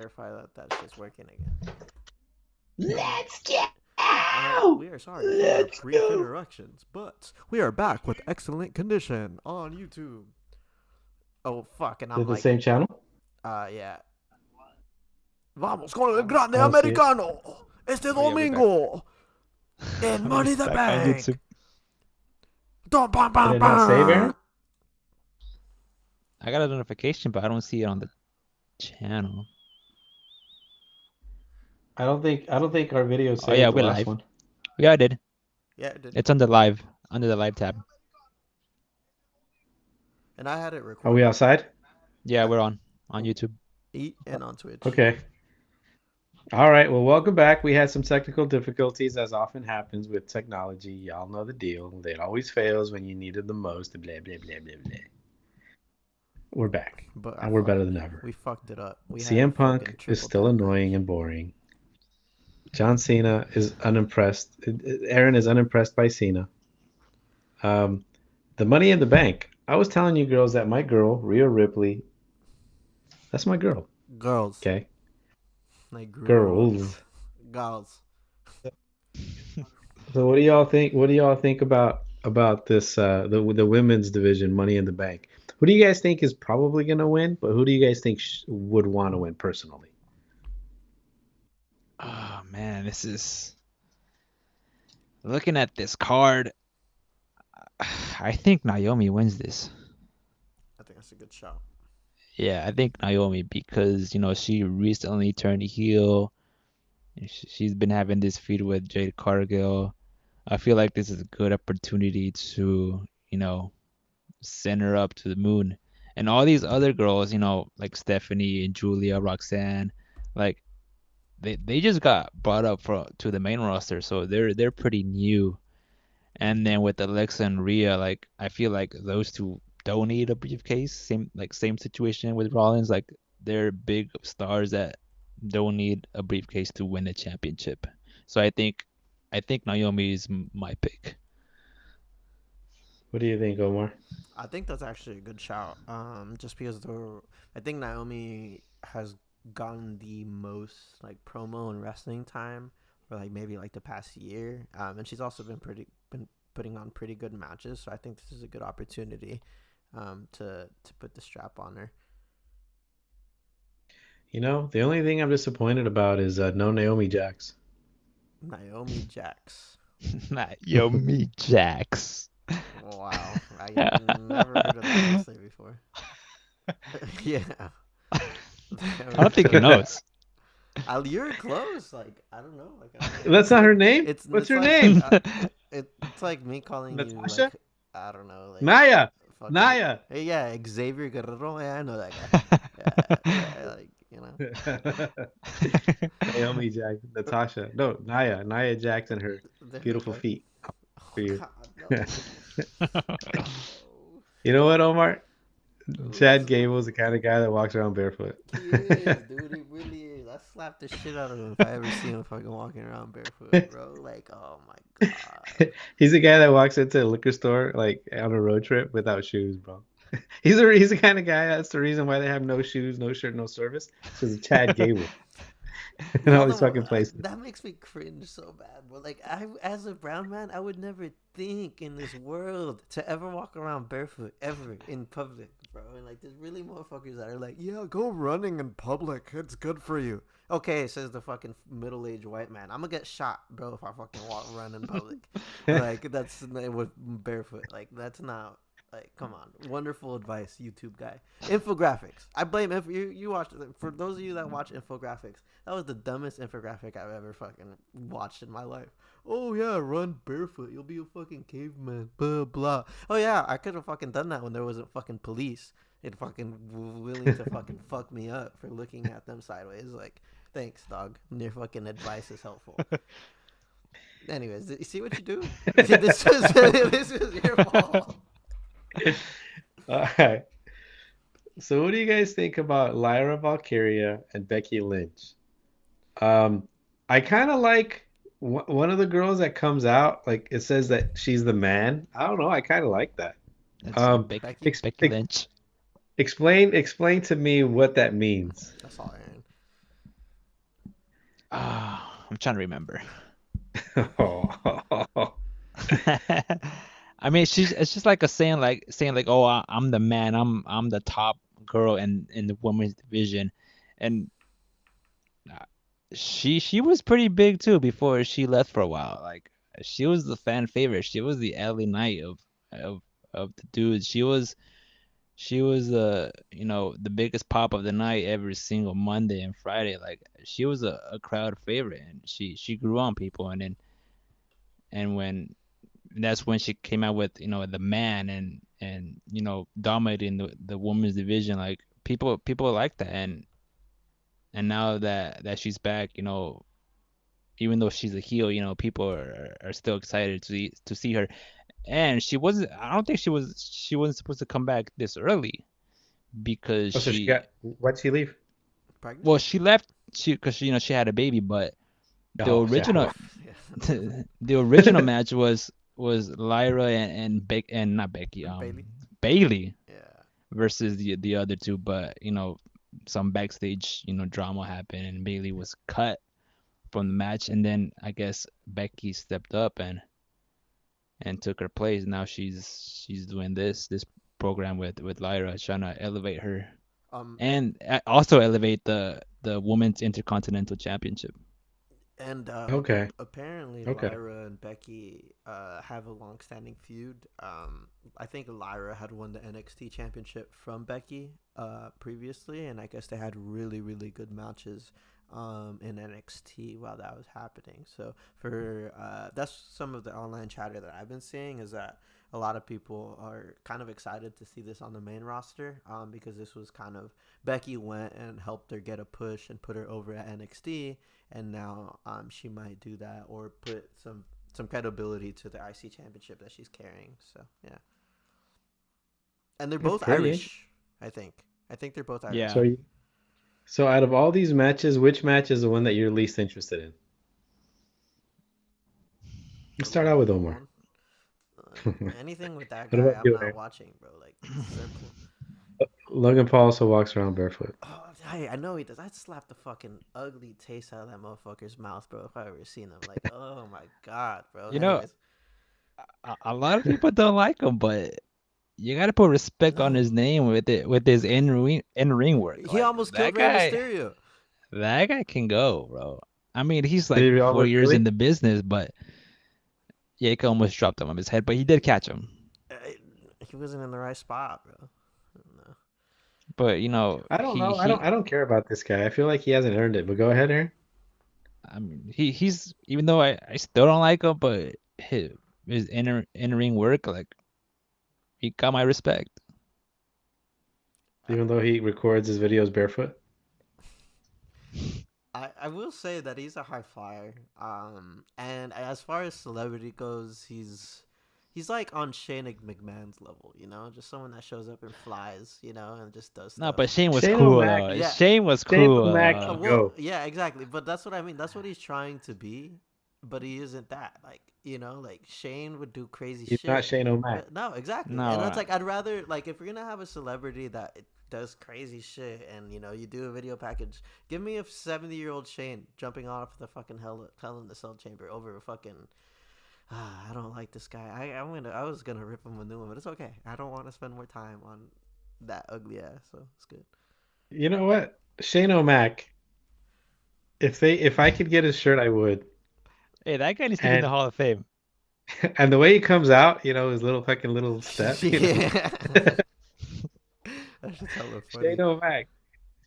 Verify that that shit's working again. Let's We go! are sorry for our Let's brief go! interruptions, but we are back with excellent condition on YouTube. Oh fuck, and Is I'm it the like, same channel? yeah. Vamos con el grande I don't see it. americano este Oh yeah, we're back. domingo in Money the Back on Bank. YouTube. Dun, bam, Did bam, it not save, Aaron? bam. I got a notification, but I don't see it on the channel. I don't think our video saved Oh yeah, the we're last live. one. Yeah, I did. Yeah, it did. It's under live tab. And I had it Are recorded. we outside? Yeah, we're on YouTube. And on Twitch. Okay. All right. Well, welcome back. We had some technical difficulties, as often happens with technology. Y'all know the deal. It always fails when you need it the most. Blah blah blah blah blah. We're back, But and we're better than ever. we fucked it up. We had CM a fucking Punk is triple still tap. annoying and boring. John Cena is unimpressed. Aaron is unimpressed by Cena. The Money in the Bank. I was telling you girls that my girl, Rhea Ripley, that's my girl. Girls. Okay. Like Girls. Girls. So what do y'all think? What do y'all think about this the women's division, Money in the Bank? Who do you guys think is probably gonna win? But who do you guys think would want to win personally? Oh man, this is looking at this card. I think Naomi wins this. I think that's a good shout. Yeah, I think Naomi because she recently turned heel. She's been having this feud with Jade Cargill. I feel like this is a good opportunity to send her up to the moon. And all these other girls, like Stephanie and Julia, Roxanne, like they just got brought up to the main roster, so they're pretty new. And then with Alexa and Rhea, like I feel like those two don't need a briefcase. Same situation with Rollins, like they're big stars that don't need a briefcase to win a championship. So I think Naomi is my pick. What do you think, Omar? I think that's actually a good shout. Just because I think Naomi has gotten the most like promo and wrestling time for like maybe like the past year. And she's also been putting on pretty good matches. So I think this is a good opportunity, to put the strap on her. The only thing I'm disappointed about is no Naomi Jax. Naomi Jax. Naomi Jax. Wow, I never heard of that wrestler before. Yeah. I don't think he knows. You're close. Like I don't know. Like That's not her name. What's her name? It's like me calling you Natasha? like I don't know. Like Naya. fucking- Naya. Hey, yeah, Xavier Guerrero. Yeah, I know that guy. Yeah, Naomi Jax, Natasha. No, Naya. Nia Jax and her There we beautiful go. feet. Oh, For you. God, no. You know what, Omar? Chad Gable's the kind of guy that walks around barefoot. He is, dude. He really is. I slap the shit out of him if I ever see him fucking walking around barefoot, bro. Like, oh my god. He's the guy that walks into a liquor store like on a road trip without shoes, bro. He's the kind of guy. That's the reason why they have no shoes, no shirt, no service. Because of Chad Gable in all these fucking places. That makes me cringe so bad. But like, as a brown man, I would never think in this world to ever walk around barefoot ever in public, bro. And like, there's really motherfuckers that are like, yeah, go running in public. It's good for you. Okay, says the fucking middle-aged white man. I'm gonna get shot, bro, if I fucking run in public. Like, that's with barefoot. Like, that's not. Like, come on. Wonderful advice, YouTube guy. Infographics. I blame you watched it. For those of you that watch infographics, that was the dumbest infographic I've ever fucking watched in my life. Oh yeah, run barefoot. You'll be a fucking caveman. Blah blah. Oh yeah, I could have fucking done that when there wasn't fucking police. It fucking willing to fucking fuck me up for looking at them sideways. Like, thanks, dog. Your fucking advice is helpful. Anyways, you see what you do? See, this is your fault. All right. So, what do you guys think about Lyra Valkyria and Becky Lynch? I kind of like one of the girls that comes out. Like it says that she's the man. I don't know. I kind of like that. That's Becky- Becky Lynch. Explain to me what that means. That's all, Aaron. I'm trying to remember. Oh. I mean, it's just like a saying like, oh, I'm the man, I'm the top girl in the women's division, and uh, she was pretty big too before she left for a while. Like she was the fan favorite. She was the LA Knight of of the dudes. She was you know, the biggest pop of the night every single Monday and Friday. Like she was a crowd favorite, and she grew on people, and when that's when she came out with, you know, the man, and you know, dominating the women's division. Like people like that, and now that she's back, you know, even though she's a heel, you know, people are still excited to see her. And she wasn't. I don't think she wasn't supposed to come back this early because Oh, so she got. Why'd she leave? Pregnant? well, she left because she, you know, she had a baby, but the Oh, original yeah. Yeah. the original match was Lyra and not Becky, Bailey? Bailey Yeah. versus the other two. But you know, some backstage, you know, drama happened, and Bailey was cut from the match, and then I guess Becky stepped up and took her place. Now she's doing this program with Lyra, trying to elevate her And and also elevate the women's intercontinental championship. Okay. apparently Okay. Lyra and Becky have a long-standing feud. I think Lyra had won the NXT championship from Becky previously, and I guess they had really really good matches in NXT while that was happening. So for that's some of the online chatter that I've been seeing, is that a lot of people are kind of excited to see this on the main roster, because this was kind of Becky went and helped her get a push and put her over at NXT, and now she might do that or put some credibility to the IC championship that she's carrying. So yeah, and they're both Pretty Irish. I think they're both Irish. Yeah. So out of all these matches, which match is the one that you're least interested in? Let's start out with Omar. Anything with that What guy, about I'm you, not Aaron? watching, bro. Like simple. Logan Paul also walks around barefoot. Oh, I know he does. I'd slap the fucking ugly taste out of that motherfucker's mouth, bro. If I ever seen him, like, oh my god, bro. You know, Anyways, a lot of people don't like him, but you gotta put respect on no, his name with his in ring work. he Like almost killed Rey Mysterio. that guy can go, bro. I mean, he's like Did he 4 years in really? the business, but Jake almost dropped him on his head, but he did catch him. Uh, He wasn't in the right spot, bro. No. But you know, I don't he know. he I don't care about this guy. I feel like he hasn't earned it. But go ahead, Aaron. I mean, he's, even though I still don't like him, but his in ring work, like, he got my respect. Even though he records his videos barefoot. I will say that he's a high flyer. And as far as celebrity goes, he's like on Shane McMahon's level, you know, just someone that shows up and flies, you know, and just does No, stuff. but Shane was Shane cool O'Mac. though. Yeah. Shane was Shane cool. O'Mac Well, can go. yeah, exactly. But that's what I mean. That's what he's trying to be, but he isn't that. Like, you know, like Shane would do crazy He's shit. not Shane O'Mac. No, exactly. No, And it's like I'd rather, like, if you're gonna have a celebrity that does crazy shit and, you know, you do a video package, give me a 70-year-old Shane jumping off the fucking hell in the cell chamber over a fucking. I don't like this guy. I was gonna rip him a new one, but it's okay. I don't want to spend more time on that ugly ass, so it's good. You know what? Shane O'Mac. If I could get his shirt, I would. hey, that guy needs to be in the And Hall of Fame. and the way he comes out, you know, his little fucking little step, you know. Yeah. That's just hella funny. Shane O'Mac.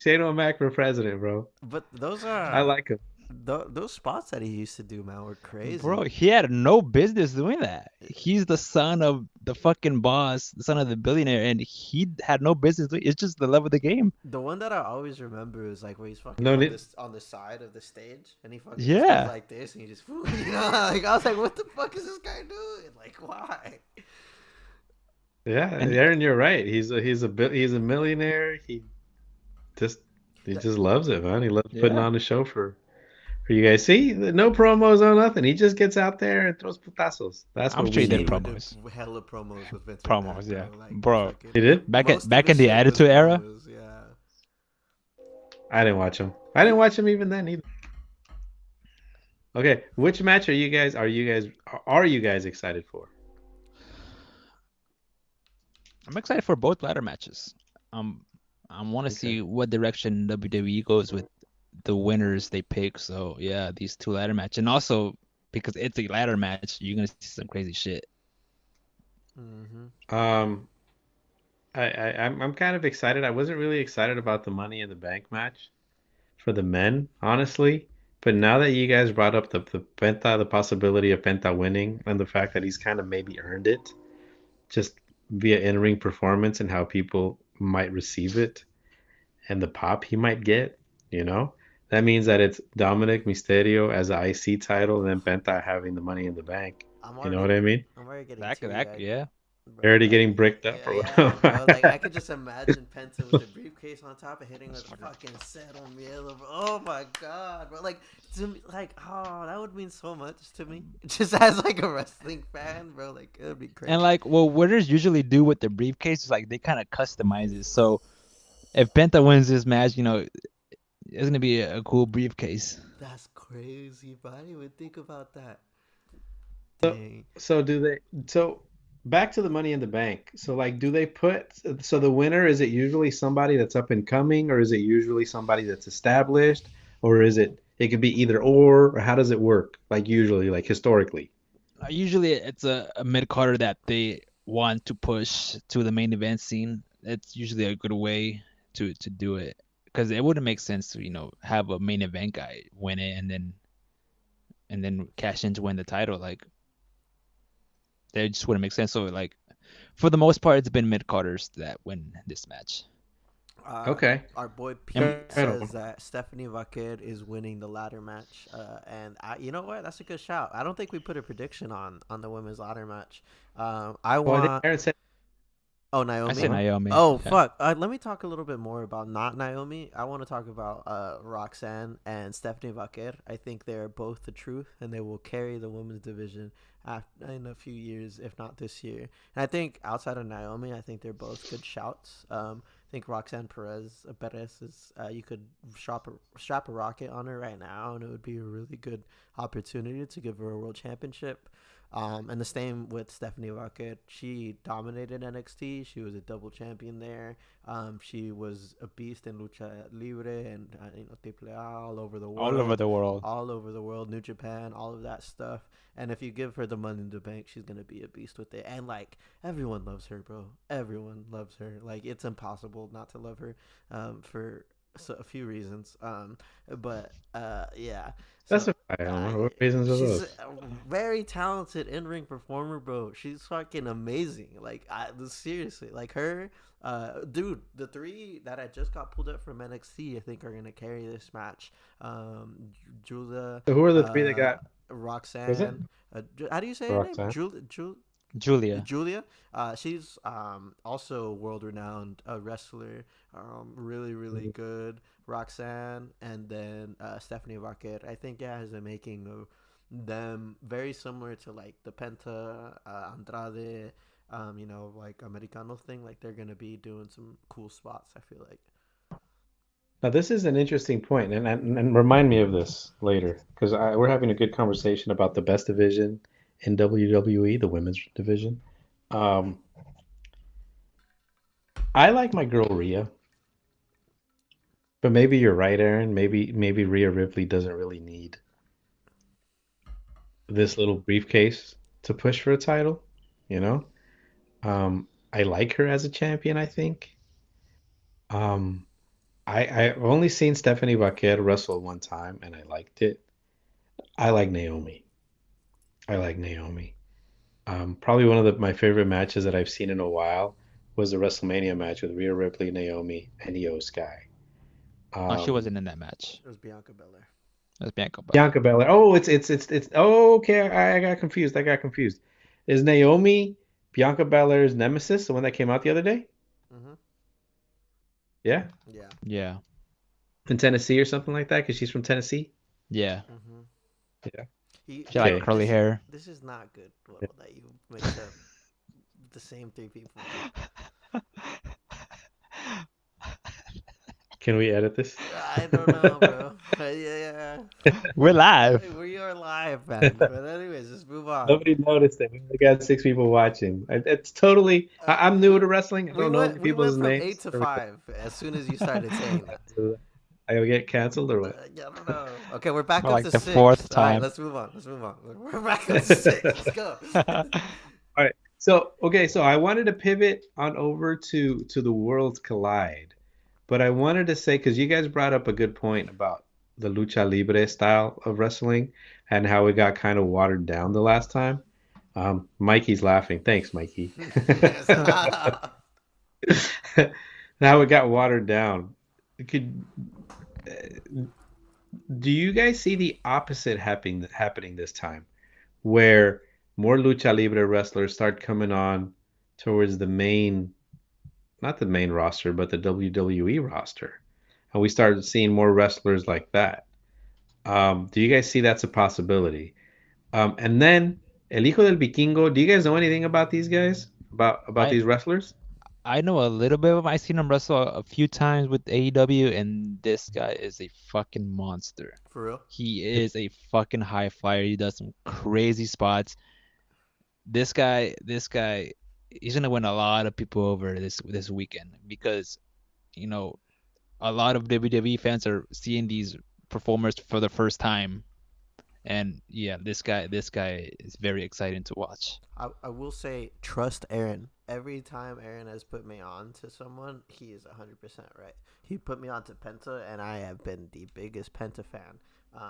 Shane O'Mac for president, bro. But those I are like him. those spots that he used to do, man, were crazy. Bro, he had no business doing that. He's the son of the fucking boss, the son of the billionaire, and he had no business doing it. It's just the love of the game. The one that I always remember is like where he's fucking No on need. this on the side of the stage, and he fucking just Yeah. goes like this, and he just, you know, like I was like, what the fuck is this guy doing? Like, why? Yeah, And Aaron, you're right. He's a millionaire. Just he That, just loves it, man. He loves putting yeah, on a show for you guys. See, no promos, no nothing. He just gets out there and throws putazos. That's I'm what sure we he did Shane need. would do promos. hella promos with Vince Promos, McMahon, yeah. bro. Like Bro, fucking He did? back most of in his the shit was Attitude Era, promos. Yeah. I didn't watch him. I didn't watch him even then either. Okay, which match are you guys excited for? I'm excited for both ladder matches. Um, I want to Okay. see what direction WWE goes with the winners they pick. So yeah, these two ladder match, and also because it's a ladder match, you're gonna see some crazy shit. Mm-hmm. Um, I'm kind of excited. I wasn't really excited about the Money in the Bank match for the men, honestly. But now that you guys brought up the possibility of Penta winning, and the fact that he's kind of maybe earned it just via in-ring performance and how people might receive it and the pop he might get, you know, that means that it's Dominic Mysterio as the IC title and then Penta having the Money in the Bank. I'm You know already, what I mean? I'm already getting That teary-eyed, yeah. They're bro. already Like, getting bricked up yeah, or yeah, bro. Like, I could whatever. just imagine Penta with the briefcase on top and hitting with fucking Cero Miedo, bro. Oh my god, bro. Like, to me, like, oh, that would mean so much to me. Just as like a wrestling fan, bro. Like, it would be And crazy. like what winners usually do with the briefcase is like they kind of customize it. So if Penta wins this match, it's gonna be a cool briefcase. That's crazy, bro. I didn't even think about that. So, Dang. so do they? So back to the Money in the Bank. So like, do they put? So the winner, is it usually somebody that's up and coming, or is it usually somebody that's established, or is it? It could be either or how does it work? Like usually, like historically. Usually it's a mid carder that they want to push to the main event scene. It's usually a good way to do it because it wouldn't make sense to have a main event guy win it and then cash in to win the title. Like that just wouldn't make sense. So like for the most part, it's been mid carders that win this match. Uh, Okay. our boy And Pete Right says on. that Stephanie Vaquer is winning the ladder match, and you know what? That's a good shout. I don't think we put a prediction on the women's ladder match. I Well, I think want. Aaron said, Oh, I say Naomi. uh-huh. Naomi. Oh, Yeah. fuck. Let me talk a little bit more about not Naomi. I want to talk about Roxanne and Stephanie Vaquer. I think they're both the truth, and they will carry the women's division in a few years, if not this year. And I think outside of Naomi, I think they're both good shouts. I think Roxanne Perez is you could strap a rocket on her right now, and it would be a really good opportunity to give her a world championship. And the same with Stephanie Vaquer. She dominated NXT. She was a double champion there. She was a beast in lucha libre and triple A all over the All over world, the world. New Japan, all of that stuff. And if you give her the money in the bank, she's gonna be a beast with it. And like everyone loves her, bro. Everyone loves her. Like it's impossible not to love her, for a few reasons. Yeah. So Specify, Elmer. What reasons are she's a those? very talented in-ring performer, bro. She's fucking amazing. Like, seriously, like her, dude. The three that I just got pulled up from NXT, I think, are gonna carry this match. Julia, So who are the three that uh, got? Was it Roxanne. How do you say her name? Roxanne? Julia. Julia. She's also world renowned wrestler. Really, really good. Roxanne, and then Stephanie Vaquer. I think it has a making of them very similar to like the Penta, Andrade, like Americano thing. Like they're gonna be doing some cool spots. I feel like. Now this is an interesting point, and remind me of this later because we're having a good conversation about the best division in WWE, the women's division. Um, I like my girl Rhea, but maybe you're right, Aaron. Maybe Rhea Ripley doesn't really need this little briefcase to push for a title, you know? I like her as a champion, I think. Um, I've only seen Stephanie Vaquer wrestle one time and I liked it. I like Naomi. I like Naomi. Probably one of my favorite matches that I've seen in a while was the WrestleMania match with Rhea Ripley, Naomi, and Io Sky. Oh, she Um, wasn't in that match. It was Bianca Belair. That's Bianca Belair. Bianca Belair. Oh, it's. Oh, okay. I got confused. I got confused. Is Naomi Bianca Belair's nemesis, the one that came out the other day? Mm-hmm. Yeah, Yeah. Yeah. in Tennessee or something like that, because she's from Tennessee. Yeah. Mm-hmm. Yeah. She had like Okay. curly hair. This is not good. That you mixed up the same three people. Can we edit this? I don't know, bro. Yeah. We're live. We are live, man. But anyways, just move on. Nobody noticed it. We only got 6 people watching. It's totally. I'm new to wrestling. I We don't know went people's from names. 8 to 5 as soon as you started saying that. I'll get canceled or what? I don't know. Okay, we're back For up like to the 6. fourth All right, time. let's move on. We're back up to 6. Let's go. All right. So I wanted to pivot on over to the Worlds Collide, but I wanted to say because you guys brought up a good point about the lucha libre style of wrestling and how it got kind of watered down the last time. Mikey's laughing. Thanks, Mikey. Now it got watered down. Could do you guys see the opposite happening this time, where more lucha libre wrestlers start coming on towards the main, not the main roster, but the WWE roster, and we started seeing more wrestlers like that? Do you guys see that's a possibility? And then El Hijo del Vikingo. Do you guys know anything about these guys? About I these wrestlers? I know a little bit of him. I've seen him wrestle a few times with AEW, and this guy is a fucking monster. For real? He is a fucking high flyer. He does some crazy spots. This guy, he's gonna win a lot of people over this weekend because, you know, a lot of WWE fans are seeing these performers for the first time. And yeah, this guy is very exciting to watch. I will say, trust Aaron. Every time Aaron has put me on to someone, he is 100% right. He put me on to Penta, and I have been the biggest Penta fan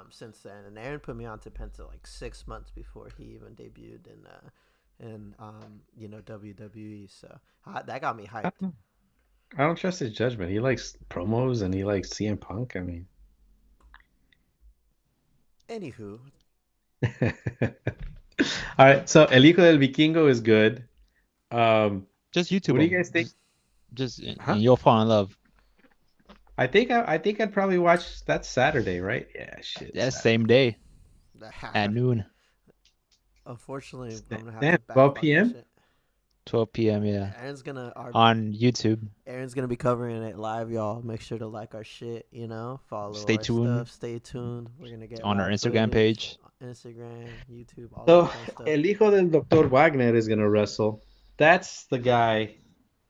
since then. And Aaron put me on to Penta like 6 months before he even debuted in WWE. So that got me I hyped. don't trust his judgment. He likes promos and he likes CM Punk. I mean, Anywho, all right. So El Hijo del Vikingo is good. Just What YouTube do you him. guys think? And Huh? you'll fall in love. I think I'd probably watch that Saturday, right? Yeah, shit. Yeah, Saturday. same day at noon, unfortunately, I'm gonna have Damn, to 12 backlock that p.m. shit. 12 p.m. Yeah, Aaron's gonna on YouTube. Aaron's gonna be covering it live, y'all. Make sure to like our shit, follow Stay our tuned. stuff. Stay tuned. We're gonna get On our live Instagram footage, page. Instagram, YouTube, all So that kind of stuff. El Hijo del Doctor Wagner is gonna wrestle. That's the guy.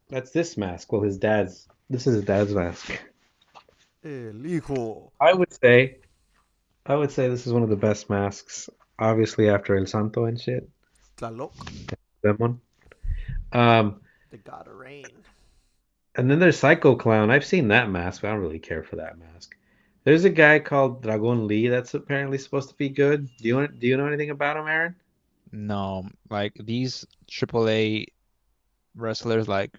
That's this mask. Well, this is his dad's mask. El hijo. I would say this is one of the best masks. Obviously, after El Santo and shit, Tlaloc, that one. Um, the god of rain. and then there's Psycho Clown. I've seen that mask, but I don't really care for that mask. There's a guy called Dragon Lee that's apparently supposed to be good. Do you know anything about him, Aaron? No, like these AAA wrestlers, like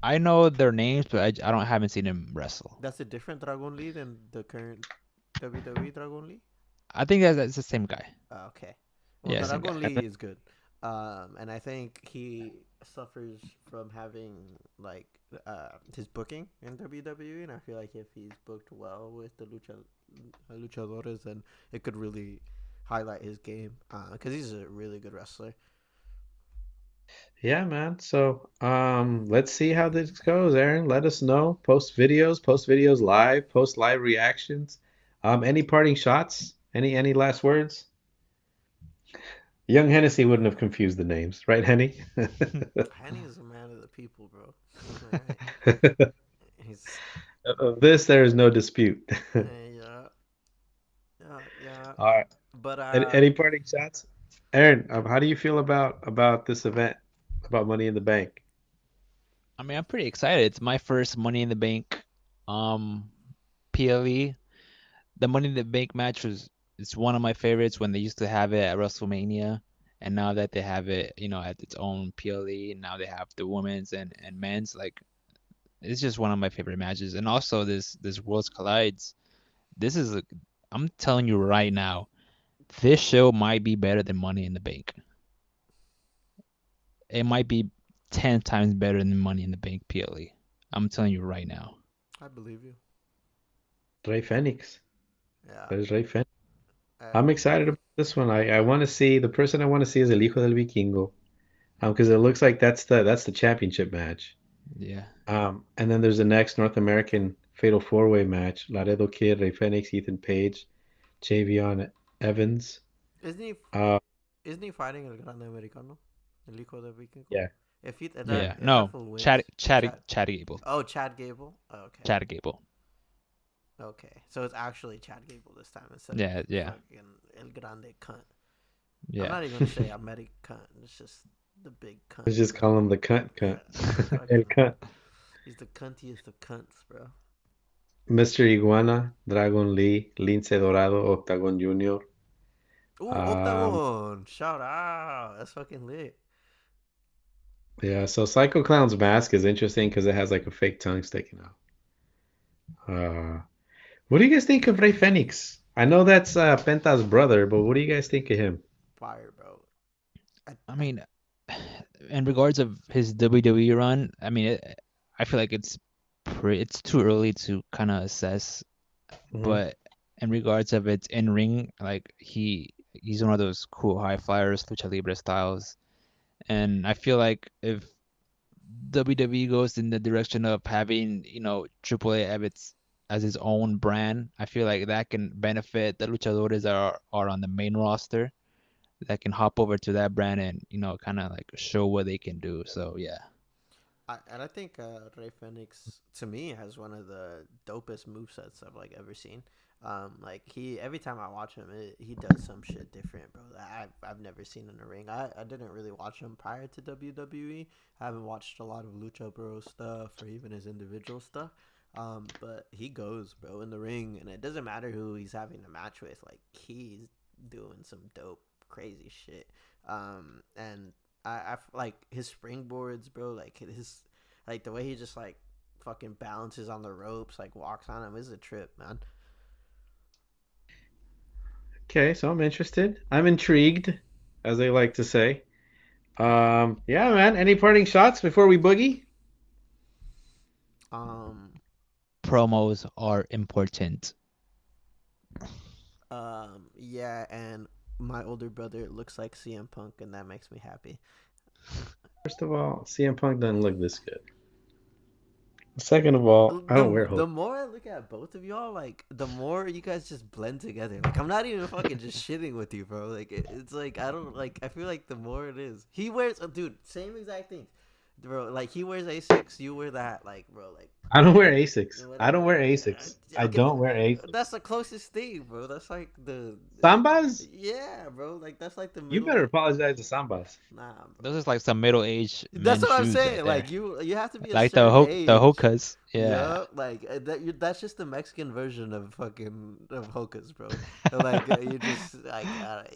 I know their names, but I don't haven't seen him wrestle. That's a different Dragon Lee than the current WWE Dragon Lee. I think that's the same guy. Okay. Well, Yeah, same Dragon guy. Lee is good. And I think he suffers from having like his booking in WWE, and I feel like if he's booked well with the luchadores, then it could really highlight his game. Because he's a really good wrestler. Yeah, man. So, let's see how this goes, Aaron. Let us know. Post videos live, post live reactions. Any parting shots? Any last words? Young Hennessy wouldn't have confused the names, right, Henny? Henny is a man of the people, bro. Alright. He's Of this, there is no dispute. yeah, yeah. All right. But Any parting shots? Aaron, how do you feel about this event, about Money in the Bank? I mean, I'm pretty excited. It's my first Money in the Bank PLE. The Money in the Bank match it's one of my favorites when they used to have it at WrestleMania, and now that they have it, at its own PLE, and now they have the women's and men's, like it's just one of my favorite matches. And also this Worlds Collides. I'm telling you right now, this show might be better than Money in the Bank. It might be 10 times better than Money in the Bank PLE. I'm telling you right now. I believe you. Rey Fenix. Yeah. There's Rey Fenix. Uh, I'm excited about this one. I want to see the person I want to see is El Hijo del Vikingo, because it looks like that's the championship match. Yeah. And then there's the next North American Fatal 4-Way match. Laredo Kid, Rey Fenix, Ethan Page, Javion Evans. Isn't he Uh, isn't he fighting El Grande Americano? El Hijo de Vikingo? yeah. Yeah, If no, that fool wins, Chad Gable, Oh, Chad Gable. Oh, okay. Chad Gable. Okay, so it's actually Chad Gable this time instead Yeah, of yeah, fucking El Grande cunt. I'm yeah. not even gonna say American cunt. It's just the big cunt. Let's just call him the cunt. Yeah, El cunt. he's the cuntiest of cunts, bro. Mr. Iguana, Dragon Lee, Lince Dorado, Octagon Jr. Ooh, Um, Octagon! Shout out! That's fucking lit. yeah, so Psycho Clown's mask is interesting because it has like a fake tongue sticking out. What do you guys think of Rey Fenix? I know that's Penta's brother, but what do you guys think of him? Fire, bro. I mean, in regards of his WWE run, I mean, I feel like it's too early to kind of assess. Mhm. But in regards of its in ring, like he's one of those cool high flyers, lucha libre styles, and I feel like if WWE goes in the direction of having AAA as its own brand, I feel like that can benefit the luchadores that are on the main roster, that can hop over to that brand and kind of like show what they can do. So yeah. I think Rey Fenix to me has one of the dopest movesets I've like ever seen. Like every time I watch him, he does some shit different, bro. That I've never seen in the ring. I didn't really watch him prior to WWE. I haven't watched a lot of Lucha Bro stuff or even his individual stuff. But he goes, bro, in the ring, and it doesn't matter who he's having a match with. Like he's doing some dope, crazy shit. And I like his springboards, bro. Like the way he just like fucking balances on the ropes, like walks on them, is a trip, man. Okay, so I'm interested. I'm intrigued, as they like to say. Yeah, man. Any parting shots before we boogie? Promos are important. Yeah, and my older brother looks like CM Punk, and that makes me happy. First of all, CM Punk doesn't look this good. Second of all, I don't wear The hope. more I look at both of y'all, like the more you guys just blend together. Like I'm not even fucking just shitting with you, bro. Like it's like I don't like. I feel like the more it is, he wears, dude, same exact thing, bro. Like he wears Asics, you wear that, like, bro. Like I don't wear Asics. whatever. I don't wear Asics. I Okay, don't wear Asics. That's the closest thing, bro. That's like the Sambas? yeah, bro. Like that's like the You middle. better apologize to Sambas. Nah, bro. Those is like some middle-aged That's men's what I'm shoes saying. right Like there. you have to be a Like certain the age. Hokas. Yeah. Yeah, like that's just the Mexican version of fucking of Hokas, bro. You just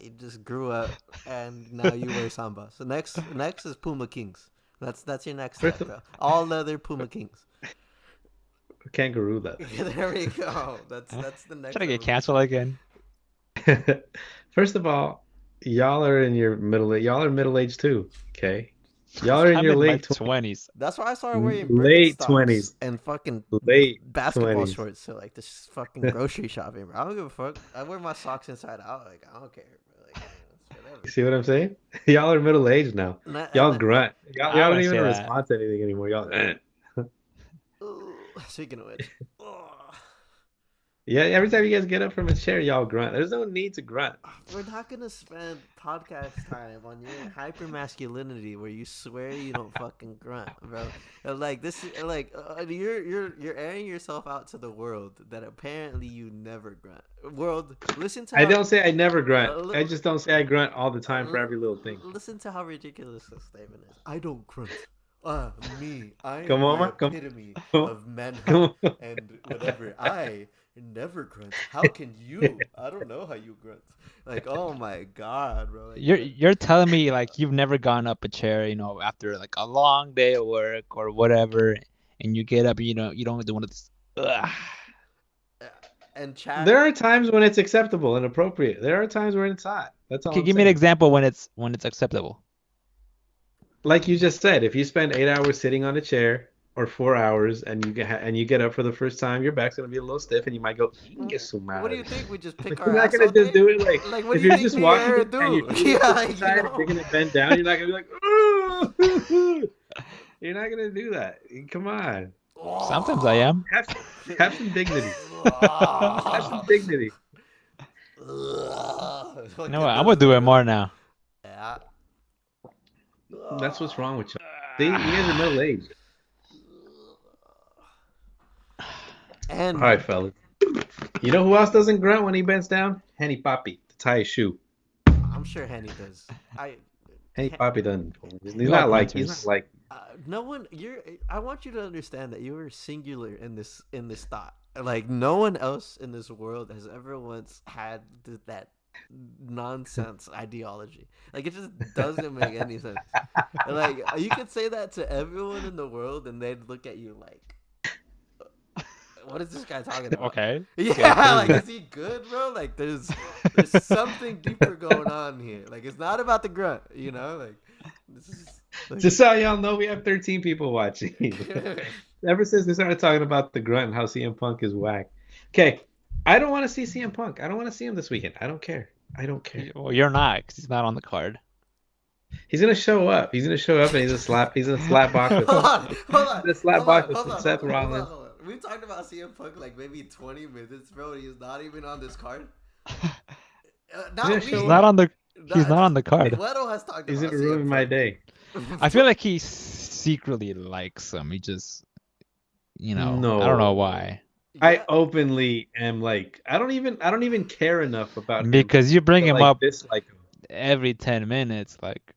you just grew up and now you wear Samba. So next is Puma Kings. That's your next step, bro. All leather Puma Kings. Kangaroo that. There we go. That's the next. Trying to get evolution. canceled again. First of all, y'all are in your y'all are middle aged too. Okay, y'all are in I'm your in my late 20s. That's why I started wearing Late Birkenstocks 20s. and fucking Late basketball 20s. shorts to like this fucking grocery shopping, bro. I don't give a fuck. I wear my socks inside out. Like I don't care, bro. Like it's whatever. You see what I'm saying? Y'all are middle aged now. Y'all grunt. Y'all I don't wouldn't even say that. respond to anything anymore. Y'all. Ooh, speaking of which, Yeah, every time you guys get up from a chair, y'all grunt. There's no need to grunt. we're not gonna spend podcast time on your hyper masculinity where you swear you don't fucking grunt, bro. Like this, like you're airing yourself out to the world that apparently you never grunt. World, listen to. I don't say I never grunt. I just don't say I grunt all the time for every little thing. Listen to how ridiculous this statement is. I don't grunt. Me. I am Come on, the man. Come- epitome come on. of manhood Come on. and whatever. I never grunt. How can you? I don't know how you grunt. Like, oh my god, bro. Like, You're telling me like you've never gone up a chair, after like a long day of work or whatever, and you get up, you don't do one of this. Ugh. and Chad. There are times when it's acceptable and appropriate. There are times when it's not. That's all. Okay, I'm give me an saying. example when it's acceptable. Like you just said, if you spend 8 hours sitting on a chair or 4 hours and you get up for the first time, your back's gonna be a little stiff and you might go, "Get some What do you think? We just pick You're our not ass gonna all just day? do it like what if do you you're think just we walking ever and you're do? Yeah, like, inside, you're gonna bend down. You're not gonna be like, "Ooh." You're not gonna do that. Come on. Sometimes I am. Have some dignity. Have some dignity. You know what? I'm gonna do it more now. Yeah. That's what's wrong with you. See, you guys are middle aged. And All right, fellas. You know who else doesn't grunt when he bends down? Henny Papi to tie his shoe. I'm sure Henny does. Henny Papi doesn't. He's We all not like. He's grunters. not like. No one. I want you to understand that you are singular in this thought. Like no one else in this world has ever once had that nonsense ideology. Like it just doesn't make any sense. Like you could say that to everyone in the world, and they'd look at you like, "What is this guy talking about?" Okay. Yeah, like is he good, bro? Like there's something deeper going on here. Like it's not about the grunt, you know? Like this is like, Just so y'all know, we have 13 people watching. Ever since we started talking about the grunt and how CM Punk is whack. Okay, I don't want to see CM Punk. I don't want to see him this weekend. I don't care. I don't care. Well, you're not, 'cause he's not on the card. He's gonna show up. He's gonna show up and he's a slap. He's a slap box with. hold on. The slap box with Seth Rollins. Hold on. We talked about CM Punk like maybe 20 minutes, bro. And he's not even on this card. Not Yeah, me. show He's up. not on the. He's not on the card. Leto has talked He's about gonna ruin CM my Punk. day. I feel like he secretly likes him. He just, No. I don't know why. I openly am like, I don't even care enough about him Because you bring to, him like, up dislike him. every 10 minutes. Like,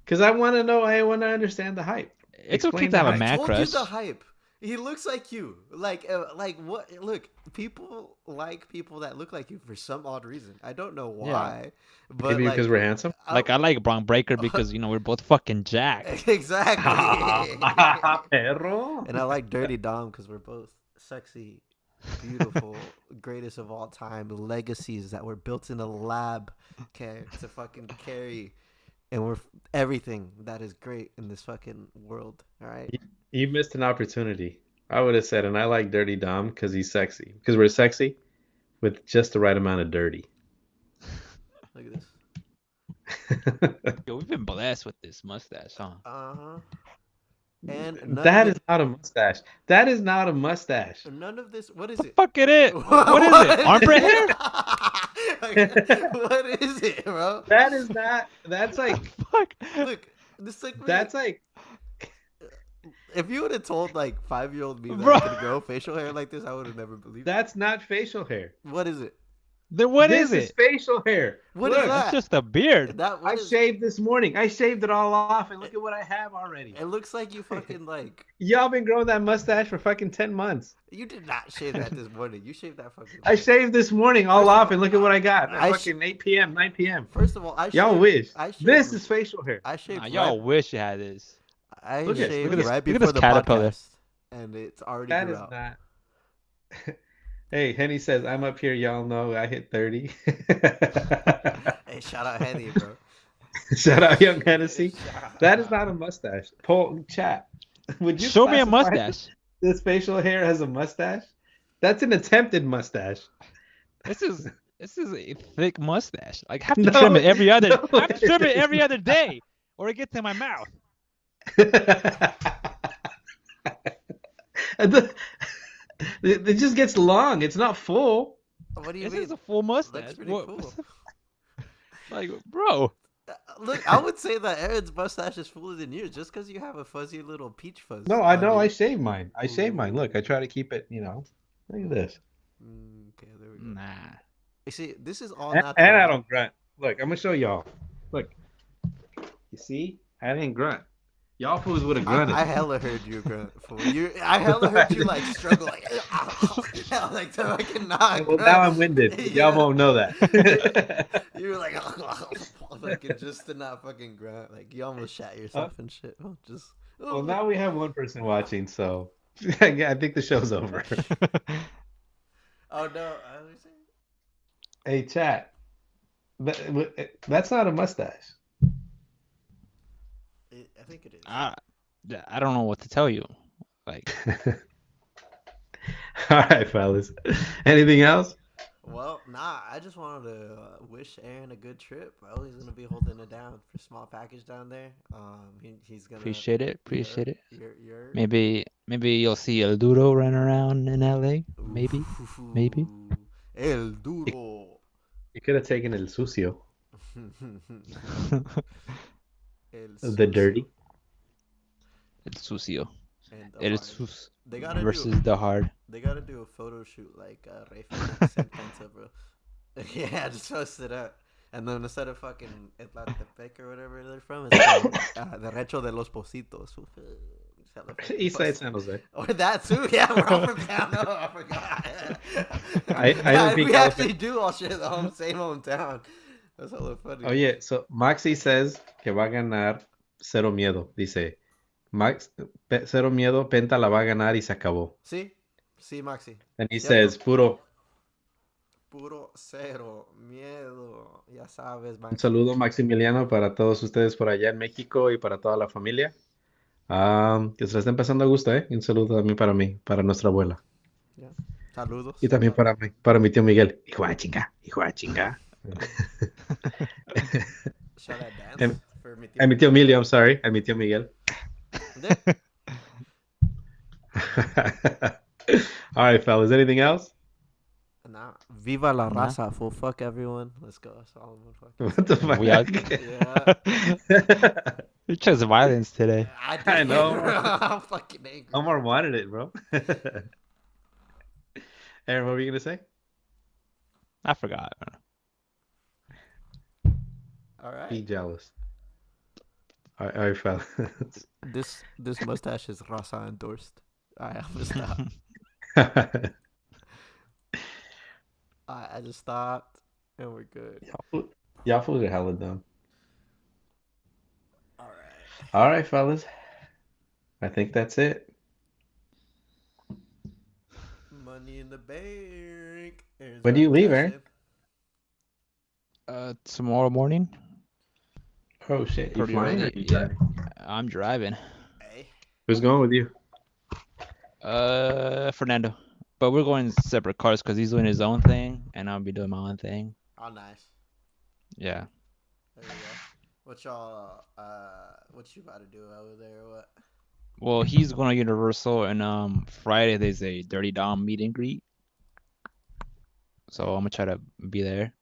Because I want to know. I want to understand the hype. it's okay Explain to have the a hype. man told you crush. the hype. He looks like you. Like what? Look, people like people that look like you for some odd reason. I don't know why, but Maybe like, because we're handsome. Like, I like Braun Breaker because, we're both fucking jacked. exactly. Perro. And I like Dirty Dom because we're both sexy, beautiful, greatest of all time legacies that were built in a lab, okay, to fucking carry, and we're everything that is great in this fucking world. All right. You missed an opportunity. I would have said, and I like Dirty Dom because he's sexy. Because we're sexy with just the right amount of dirty. Look at this. Yo, we've been blessed with this mustache, huh? And none That of is not a mustache. That is not a mustache. none of this. What is The it? fuck it is? What is it? Armpit hair? What is it, bro? That is not. That's like. Fuck. Look, this like That's like. if you would have told like 5-year-old me that Bro. I could grow facial hair like this, I would have never believed it. That's not facial hair. What is it? Then what This is is it? facial hair. What is Look, that? It's just a beard. That I what is, shaved this morning. I shaved it all off, and look at what I have already. it looks like you fucking like Y'all been growing that mustache for fucking 10 months. you did not shave that this morning. You shaved that fucking. I shaved this morning all First of off, all, and look at what I got. I Fucking 8 p.m., 9 p.m. First of all, I Y'all shaved, wish. I shaved, This is facial hair. I shaved. Nah, y'all right, wish you had this. I Look at- shaved look at this- right look at before this the caterpillar. podcast, and it's already That grew is out. not. Hey, Henny says, I'm up here. Y'all know I hit 30. Hey, shout out Henny, bro. Shout out Young Hennessy. Shout out. That is not a mustache. Paul, chat. Would you Show me a classify mustache. This facial hair as a mustache? That's an attempted mustache. This is a thick mustache. Like, have to No, trim it every other. no, I have to trim it every other day, or it gets in my mouth. It just gets long. It's not full. What do you This mean? is a full mustache. That's pretty What- cool. Like, bro, Look, I would say that Aaron's mustache is fuller than yours just because you have a fuzzy little peach fuzz. No, I on know. you. I shave mine. I shave mine. Look, I try to keep it, Look at this. Okay, there we go. nah. You see, this is all And natural. I don't grunt. Look, I'm going to show y'all. Look. You see? I didn't grunt. Y'all fools would have grunted. I hella heard you grunt. Fool. I hella heard you like struggle, like like to fucking not. Well, grunt. now I'm winded. Yeah. Y'all won't know that. You were like, fucking just to not fucking grunt. Like you almost shat yourself and shit. Oh, just. Well, now we have one person watching, so I think the show's over. Oh no! I was saying. Hey, chat. That's not a mustache. I think it is. I don't know what to tell you. Like, All right, fellas. Anything else? Well, nah, I just wanted to wish Aaron a good trip. I was gonna be holding it down for small package down there. He's gonna. Appreciate it. You're, Appreciate it. you're. Maybe you'll see El Duro run around in LA. Maybe. Maybe. Ooh, El You, Duro. you could have taken El Sucio, El the Sucio dirty. El Sucio. and the El hard. Sus They gotta do. versus the hard. They gotta do a photo shoot like Rey Félix and Penta, bro. Yeah, just post it up. And then instead of fucking Atlantepec or whatever they're from, it's called the Rancho de los Positos. Oof, just hella fucking East Side post- San Jose. Or that too. Yeah, we're all from town. No, I forgot. I Yeah, don't think we California. actually do all shit the same hometown. That's hella funny. Oh yeah, so Maxi says que va a ganar Cero Miedo. Dice, Cero Miedo, Penta la va a ganar y se acabó. See? See, Maxi. And he Cierto. says, puro, Puro cero miedo. Ya sabes, un Maxi. saludo Maximiliano para todos ustedes por allá en México y para toda la familia. Que se la estén pasando a gusto, ¿eh? Y un saludo también para mí, para nuestra abuela. Yeah. Saludos. Y también para mi tío Miguel. Hijo de chinga, hijo de chinga. Show that dance And- for mi tío. A mi tío Emilio, I'm sorry. A mi tío Miguel. De- All right, fellas. Anything else? Nah. Viva la Nah. raza. Full fuck everyone. Let's go. That's all I'm gonna fucking What the say. fuck? We out. Yeah. You chose violence today. I know. I'm fucking angry. Omar wanted it, bro. Aaron, what were you gonna say? I forgot. All Be right. jealous. All right, fellas. This mustache is raza endorsed. Alright, I'm gonna stop. I just stopped and we're good. Y'all fools are hella dumb. All right. All right, fellas. I think that's it. Money in the bank. There's When do you my leave, cash Aaron? in. Tomorrow morning, Oh shit, you Pretty flying? early, Or you yeah. driving? I'm driving. Hey. Who's going with you? Fernando. But we're going separate cars because he's doing his own thing and I'll be doing my own thing. Oh, nice. Yeah. There you go. What y'all? What you about to do over there? Or what? Well, he's going to Universal and Friday there's a Dirty Dom meet and greet. So I'm gonna try to be there.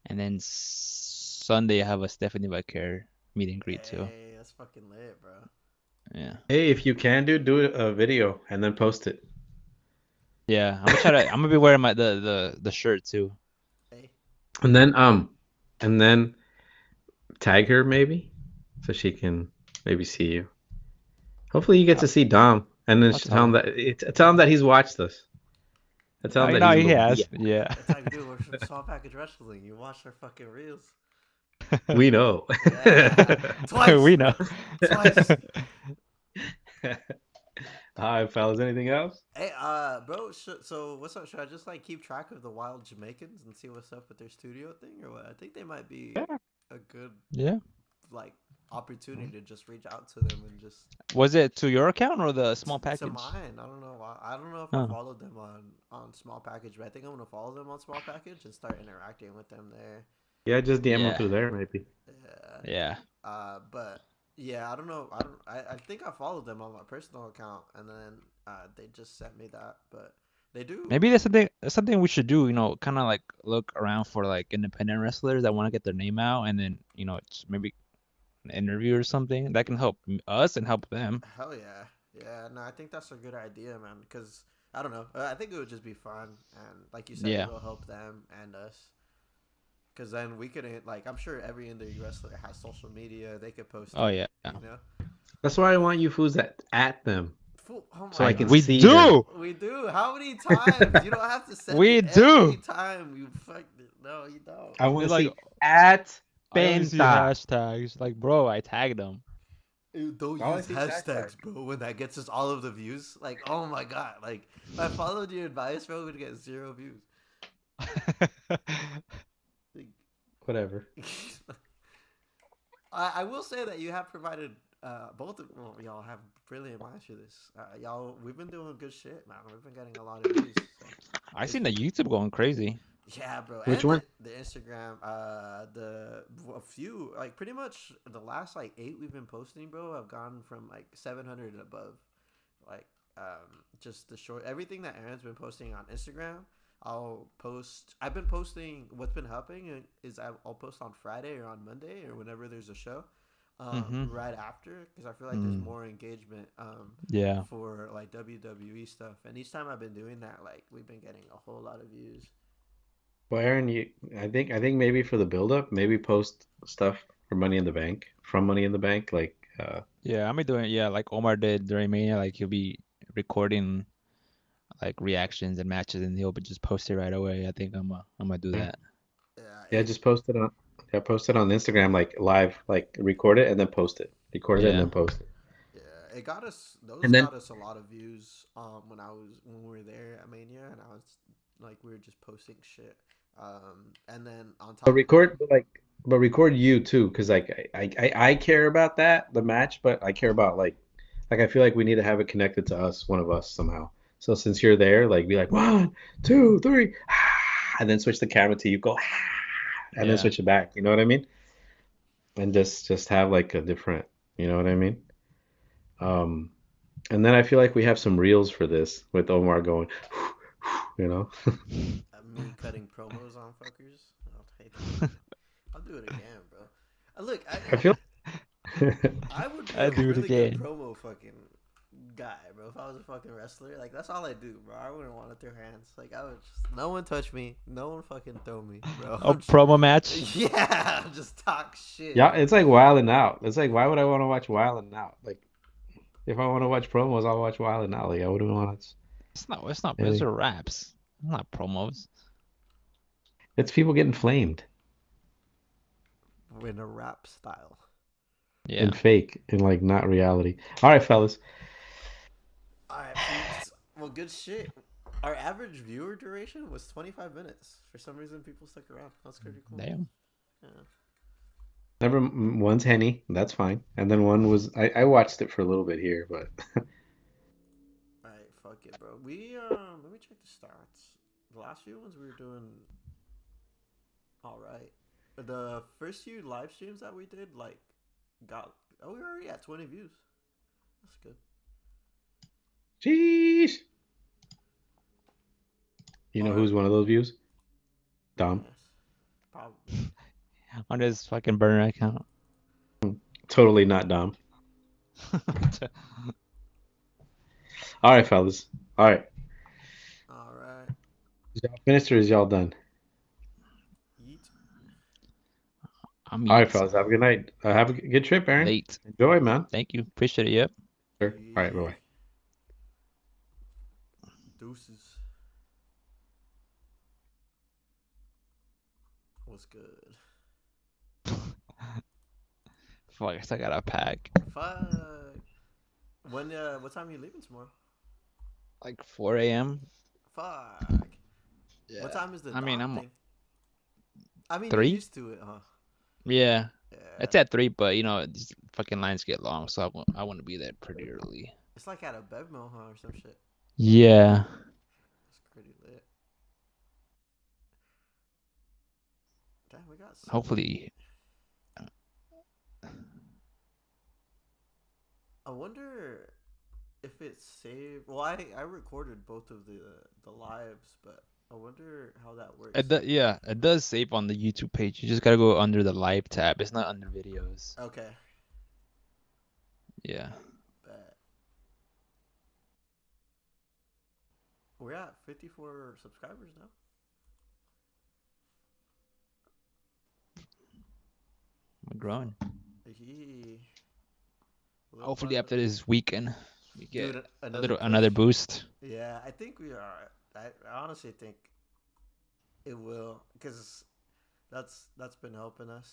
And then Sunday I have a Stephanie Vicaire meet and greet too. Hey, that's fucking lit, bro. Yeah. Hey, if you can do a video and then post it. Yeah, I'm gonna be wearing my the shirt too. Hey. And then tag her maybe so she can maybe see you. Hopefully you get to see Dom and then I'll tell him tell him that he's watched us. Tell him I that know he's he a has. little- Yeah. That's how you do. We're from Small Package Wrestling. You watch our fucking reels. We know. Yeah. Twice. We know. Twice. All right, fellas. Anything else? Hey, bro. So what's up? Should I just like keep track of the wild Jamaicans and see what's up with their studio thing, or what? I think they might be Yeah. a good Yeah. like opportunity to just reach out to them and just Was it to your account or the small to package? mine. I don't know why. I don't know if Oh. I followed them on Small Package, but I think I'm gonna follow them on Small Package and start interacting with them there. Yeah, just DM him Yeah. through there maybe. Yeah. Yeah. But yeah, I don't know. I think I followed them on my personal account, and then they just sent me that. But they do. Maybe that's something we should do, kind of like look around for like independent wrestlers that want to get their name out and then, just maybe an interview or something that can help us and help them. Hell yeah, yeah. No, I think that's a good idea, man. Because I don't know. I think it would just be fun, and like you said, Yeah. it'll help them and us. Because then we could like, I'm sure every indie wrestler has social media. They could post. Oh, it, yeah. You know. That's why I want you fools at them. Fool, oh So my I can God. We see do. them. We do. How many times? You don't have to send We it do. every time. You fucked it. No, you don't. I want to Like, see at I always see Penta. hashtags like, bro, I tagged them. Dude, don't I use see hashtags, bro. When that gets us all of the views, like, oh my god, like, if I followed your advice, bro, we'd get 0 views. Like, Whatever. I will say that you have provided both of y'all have brilliant minds for this. Y'all, we've been doing good shit, man. We've been getting a lot of views. So. I seen the YouTube going crazy. Yeah, bro. Which And one? the Instagram, a few, like pretty much the last like 8 we've been posting, bro, have gone from like 700 and above. Like, just the short, everything that Aaron's been posting on Instagram, I'll post. I've been posting. What's been helping is I'll post on Friday or on Monday or whenever there's a show, Mm-hmm. right after, because I feel like there's Mm. more engagement, Yeah. for like WWE stuff. And each time I've been doing that, like we've been getting a whole lot of views. Well, Aaron, I think maybe for the build up, maybe post stuff for Money in the Bank from Money in the Bank, like Yeah, I'm be doing yeah, like Omar did during Mania, like he'll be recording like reactions and matches and he'll be just post it right away. I think I'm gonna do yeah, that. Yeah, yeah, just post it on Instagram like live, like record it and then post it. Record it and Yeah. then post it. yeah, it got us. Those And then got us a lot of views. When we were there at Mania, and I was like, we were just posting shit. And then on but top of that, record but record you too, because like I care about that, the match, but I care about like I feel like we need to have it connected to us, one of us somehow. So since you're there, like be like 1, 2, 3, and then switch the camera to you, go and then Yeah. switch it back. You know what I mean? And just have like a different, you know what I mean? Um, and then I feel like we have some reels for this with Omar going, you know. me cutting promos on fuckers, I'll take that. I'll do it again, bro. Look, I feel I would be I a do it really good again. promo fucking guy, bro. If I was a fucking wrestler, like that's all I do, bro. I wouldn't want to throw hands. Like I would just, no one touch me, no one fucking throw me, bro. A promo match? Yeah, just talk shit, yeah, bro. it's like Wild 'N Out. It's like why would I want to watch Wild 'N Out? Like if I want to watch promos, I'll watch Wild 'N Out. Like I wouldn't want to. It's not those Really, are raps. Not promos. it's people getting flamed In a rap style. Yeah. and fake and like not reality. All right, fellas. All right, peeps. Well, good shit. Our average viewer duration was 25 minutes. For some reason, people stuck around. That's pretty cool. Damn. Yeah. Never, one's Henny. That's fine. And then one was I watched it for a little bit here, but All right, fuck it, bro. Let me check the stats. The last few ones we were doing all right. The first few live streams that we did, like, got we were already at 20 views. That's good. jeez. You know Or who's one of those views? Dom. yes, probably. On his fucking burner account. Totally not Dom. All right, fellas. All right. All right. Is y'all finished or is y'all done? Eat. I'm All right, eat fellas. Have a good night. Have a good trip, Aaron. late. Enjoy, man. Thank you. Appreciate it. Yep. Sure. All right, bye-bye. Deuces. What's good? Fuck, I still gotta pack. Fuck. What time are you leaving tomorrow? Like 4 a.m. Fuck. Yeah. What time is the I mean, dawn I'm thing? I mean, you're 3. used to it, huh? Yeah. Yeah. It's at 3, but these fucking lines get long, so I want to be there pretty early. It's like at a Bevmo, huh, or some shit. Yeah. That's pretty lit. Damn, we got so Hopefully. I wonder if it's saved. Well, I recorded both of the lives, but I wonder how that works. Yeah, it does save on the YouTube page. You just gotta go under the live tab. It's not under videos. Okay. Yeah. Bet. We're at 54 subscribers now. We're growing. Yee. Hopefully after this weekend we get Dude, another push. boost. Yeah, I think we are. I honestly think it will, because that's been helping us.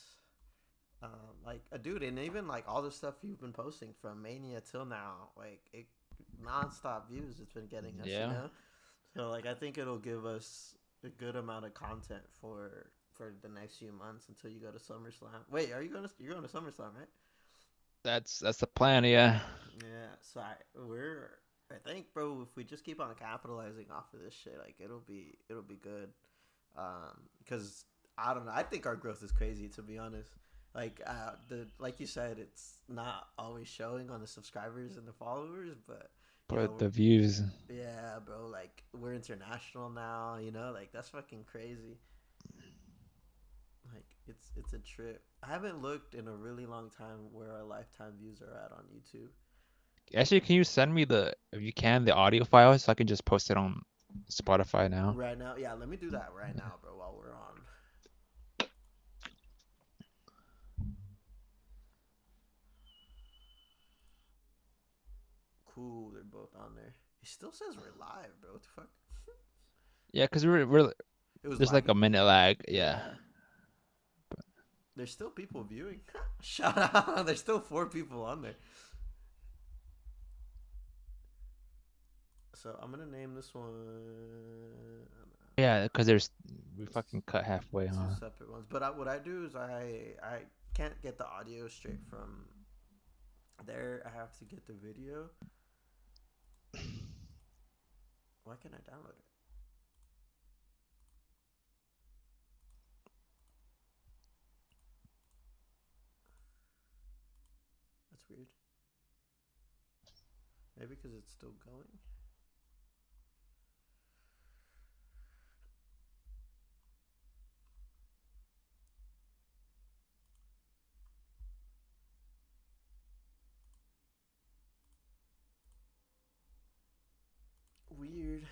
Like, dude, and even like all the stuff you've been posting from Mania till now, like it nonstop views it's been getting us. Yeah. You know, so like I think it'll give us a good amount of content for the next few months until you go to SummerSlam. Wait, you're going to SummerSlam, right? That's the plan, yeah. Yeah. So I think, bro, if we just keep on capitalizing off of this shit, like it'll be good. Because I don't know. I think our growth is crazy, to be honest. Like you said, it's not always showing on the subscribers and the followers, but you But know, the views, yeah, bro. Like we're international now. You know, like that's fucking crazy. Like it's a trip. I haven't looked in a really long time where our lifetime views are at on YouTube. actually, can you send me if you can, the audio file so I can just post it on Spotify now? Right now, yeah. Let me do that right now, bro. While we're on. Cool, they're both on there. It still says we're live, bro. What the fuck? Yeah, because we're It was there's like a lagging. minute lag. Yeah. Yeah. There's still people viewing. Shout out. There's still 4 people on there. So I'm gonna name this one Yeah, because we fucking cut halfway, two huh? separate ones. But what I do is I can't get the audio straight from there. I have to get the video. Why can't I download it? That's weird. Maybe because it's still going. Weird.